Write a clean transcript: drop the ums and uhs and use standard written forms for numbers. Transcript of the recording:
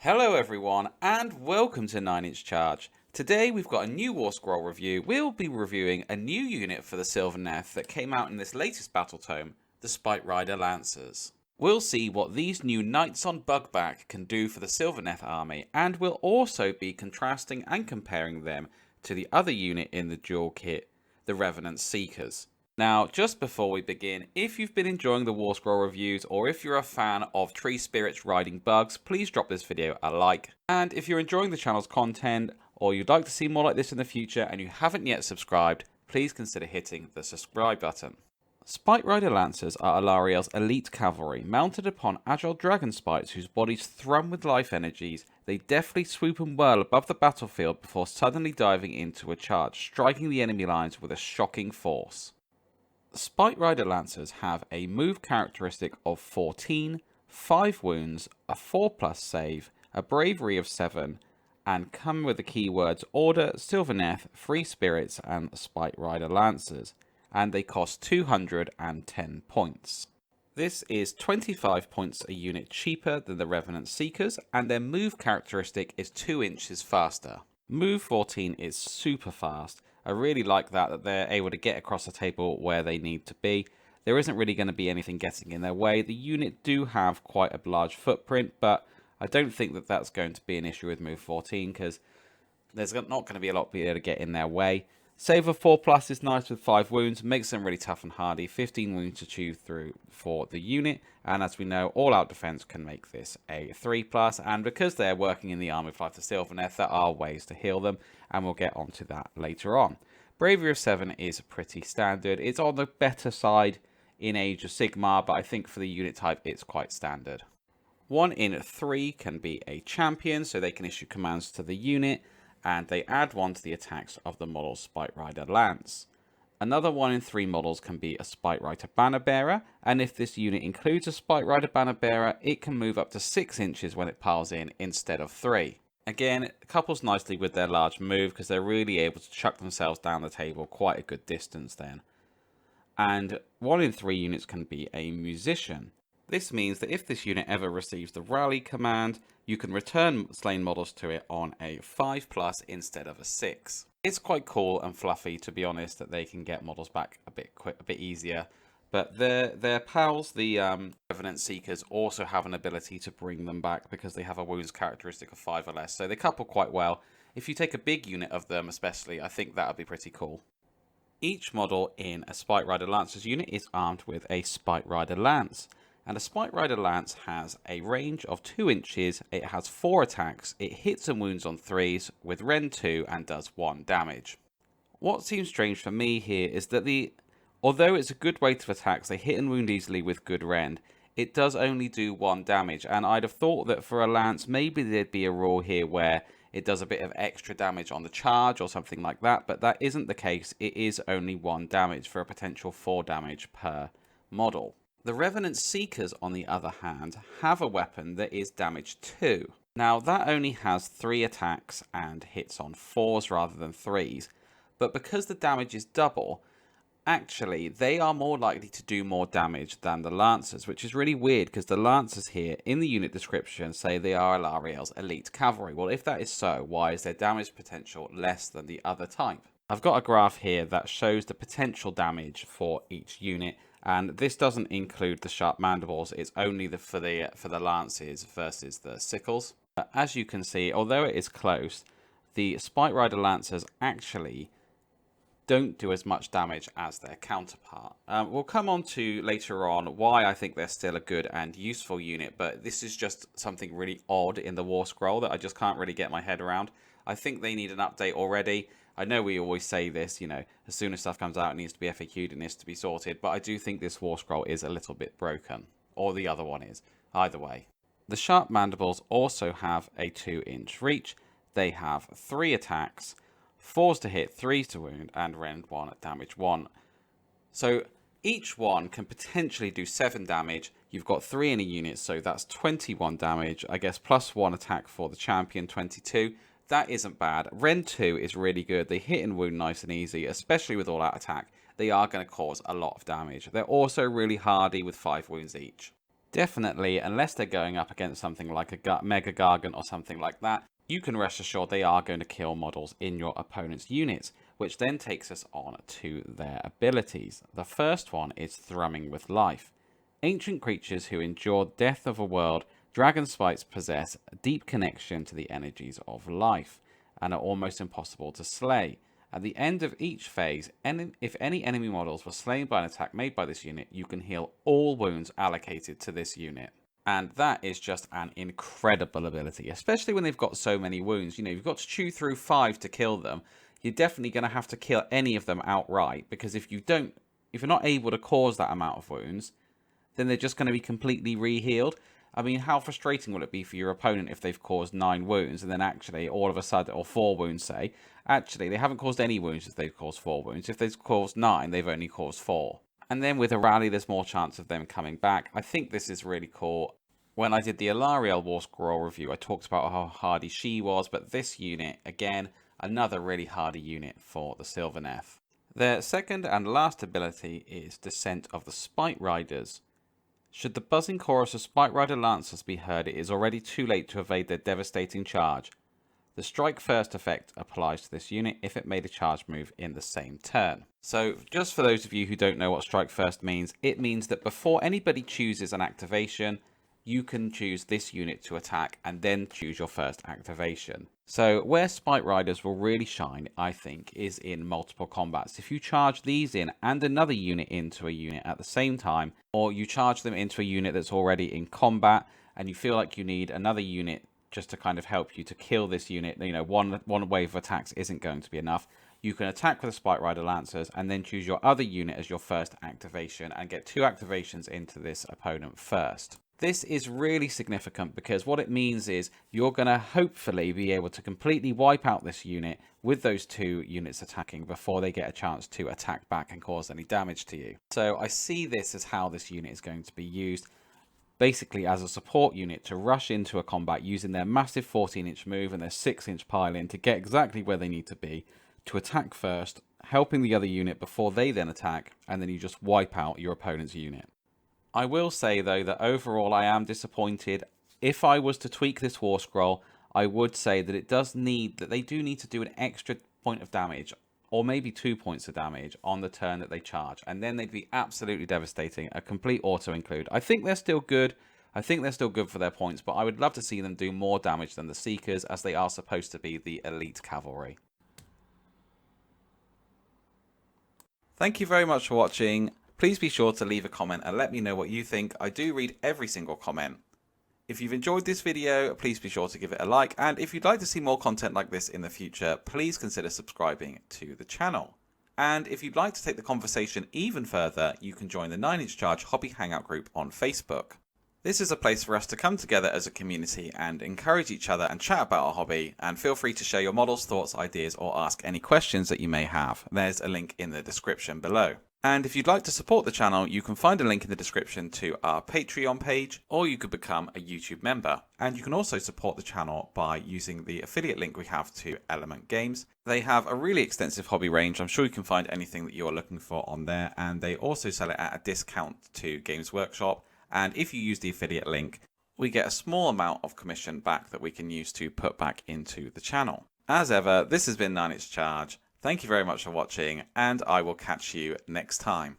Hello everyone and welcome to 9-inch Charge. Today we've got a new Warscroll review. We'll be reviewing a new unit for the Sylvaneth that came out in this latest battle tome, the Spiterider Lancers. We'll see what these new Knights on Bugback can do for the Sylvaneth army, and we'll also be contrasting and comparing them to the other unit in the dual kit, the Revenant Seekers. Now, just before we begin, if you've been enjoying the Warscroll reviews or if you're a fan of tree spirits riding bugs, please drop this video a like. And if you're enjoying the channel's content or you'd like to see more like this in the future and you haven't yet subscribed, please consider hitting the subscribe button. Spiterider Lancers are Alarielle's elite cavalry, mounted upon agile dragon spites whose bodies thrum with life energies. They deftly swoop and whirl above the battlefield before suddenly diving into a charge, striking the enemy lines with a shocking force. Spiterider Lancers have a move characteristic of 14, 5 wounds, a 4+ save, a bravery of 7, and come with the keywords Order, Sylvaneth, Free Spirits, and Spiterider Lancers, and they cost 210 points. This is 25 points a unit cheaper than the Revenant Seekers, and their move characteristic is 2 inches faster. Move 14 is super fast. I really like that they're able to get across the table where they need to be. There isn't really going to be anything getting in their way. The unit do have quite a large footprint, but I don't think that that's going to be an issue with move 14 because there's not going to be a lot able to get in their way. Save of 4+ is nice with 5 wounds, makes them really tough and hardy. 15 wounds to chew through for the unit, and as we know, all-out defense can make this a 3+, and because they're working in the army of life to Sylvaneth, there are ways to heal them, and we'll get onto that later on. Bravery of 7 is pretty standard. It's on the better side in Age of Sigmar, but I think for the unit type, it's quite standard. 1 in 3 can be a champion, so they can issue commands to the unit, and they add 1 to the attacks of the model's Spiterider Lance. Another 1 in 3 models can be a Spiterider Banner Bearer, and if this unit includes a Spiterider Banner Bearer, it can move up to 6 inches when it piles in instead of 3. Again, it couples nicely with their large move because they're really able to chuck themselves down the table quite a good distance then. And 1 in 3 units can be a Musician. This means that if this unit ever receives the Rally command, you can return slain models to it on a 5+ instead of a 6. It's quite cool and fluffy, to be honest, that they can get models back a bit easier. But their pals, the Revenant Seekers, also have an ability to bring them back because they have a wounds characteristic of 5 or less. So they couple quite well. If you take a big unit of them especially, I think that would be pretty cool. Each model in a Spiterider Lancers unit is armed with a Spiterider Lance. And a Spiterider Lance has a range of 2 inches, it has 4 attacks, it hits and wounds on 3s with Rend 2 and does 1 damage. What seems strange for me here is that although it's a good rate of attacks, they hit and wound easily with good Rend, it does only do 1 damage, and I'd have thought that for a Lance maybe there'd be a rule here where it does a bit of extra damage on the charge or something like that, but that isn't the case. It is only 1 damage for a potential 4 damage per model. The Revenant Seekers, on the other hand, have a weapon that is damage 2. Now, that only has 3 attacks and hits on 4s rather than 3s, but because the damage is double, actually, they are more likely to do more damage than the Lancers, which is really weird because the Lancers here, in the unit description, say they are Alarielle's elite cavalry. Well, if that is so, why is their damage potential less than the other type? I've got a graph here that shows the potential damage for each unit, and this doesn't include the sharp mandibles. It's only for the lances versus the sickles. But as you can see, although it is close, the Spiterider Lancers actually don't do as much damage as their counterpart. We'll come on to later on why I think they're still a good and useful unit, but this is just something really odd in the Warscroll that I just can't really get my head around. I think they need an update already. I know we always say this, you know, as soon as stuff comes out, it needs to be FAQ'd, it needs to be sorted, but I do think this Warscroll is a little bit broken. Or the other one is. Either way. The Sharp Mandibles also have a 2-inch reach. They have 3 attacks, 4s to hit, 3s to wound, and Rend 1 at damage 1. So each one can potentially do 7 damage. You've got 3 in a unit, so that's 21 damage. I guess plus 1 attack for the champion, 22. That isn't bad. Rend 2 is really good. They hit and wound nice and easy, especially with all-out attack. They are going to cause a lot of damage. They're also really hardy with 5 wounds each. Definitely, unless they're going up against something like a Mega Gargant or something like that, you can rest assured they are going to kill models in your opponent's units, which then takes us on to their abilities. The first one is Thrumming with Life. Ancient creatures who endure death of a world, dragon spites possess a deep connection to the energies of life and are almost impossible to slay. At the end of each phase, if any enemy models were slain by an attack made by this unit, you can heal all wounds allocated to this unit. And that is just an incredible ability, especially when they've got so many wounds. You know, you've got to chew through 5 to kill them. You're definitely going to have to kill any of them outright, because if you're not able to cause that amount of wounds, then they're just going to be completely re-healed. I mean, how frustrating will it be for your opponent if they've caused 9 wounds and then actually all of a sudden, or 4 wounds say, actually they haven't caused any wounds if they've caused 4 wounds. If they've caused 9, they've only caused 4. And then with a rally, there's more chance of them coming back. I think this is really cool. When I did the Alariel Warscroll review, I talked about how hardy she was, but this unit, again, another really hardy unit for the Sylvaneth. Their second and last ability is Descent of the Spiterider. Should the buzzing chorus of Spiterider Lancers be heard, it is already too late to evade their devastating charge. The Strike First effect applies to this unit if it made a charge move in the same turn. So, just for those of you who don't know what Strike First means, it means that before anybody chooses an activation, you can choose this unit to attack and then choose your first activation. So where Spiterider will really shine, I think, is in multiple combats. If you charge these in and another unit into a unit at the same time, or you charge them into a unit that's already in combat and you feel like you need another unit just to kind of help you to kill this unit, you know, one wave of attacks isn't going to be enough, you can attack with the Spiterider Lancers and then choose your other unit as your first activation and get 2 activations into this opponent first. This is really significant because what it means is you're going to hopefully be able to completely wipe out this unit with those 2 units attacking before they get a chance to attack back and cause any damage to you. So I see this as how this unit is going to be used, basically as a support unit to rush into a combat using their massive 14-inch move and their 6-inch pile-in to get exactly where they need to be, to attack first, helping the other unit before they then attack, and then you just wipe out your opponent's unit. I will say, though, that overall I am disappointed. If I was to tweak this Warscroll, I would say that they do need to do an extra point of damage, or maybe 2 points of damage on the turn that they charge, and then they'd be absolutely devastating. A complete auto include. I think they're still good. I think they're still good for their points, but I would love to see them do more damage than the Seekers, as they are supposed to be the elite cavalry. Thank you very much for watching. Please be sure to leave a comment and let me know what you think. I do read every single comment. If you've enjoyed this video, please be sure to give it a like. And if you'd like to see more content like this in the future, please consider subscribing to the channel. And if you'd like to take the conversation even further, you can join the 9-inch Charge Hobby Hangout group on Facebook. This is a place for us to come together as a community and encourage each other and chat about our hobby, and feel free to share your models, thoughts, ideas, or ask any questions that you may have. There's a link in the description below. And if you'd like to support the channel, you can find a link in the description to our Patreon page, or you could become a YouTube member. And you can also support the channel by using the affiliate link we have to Element Games. They have a really extensive hobby range. I'm sure you can find anything that you're looking for on there. And they also sell it at a discount to Games Workshop. And if you use the affiliate link, we get a small amount of commission back that we can use to put back into the channel. As ever, this has been 9-inch Charge. Thank you very much for watching, and I will catch you next time.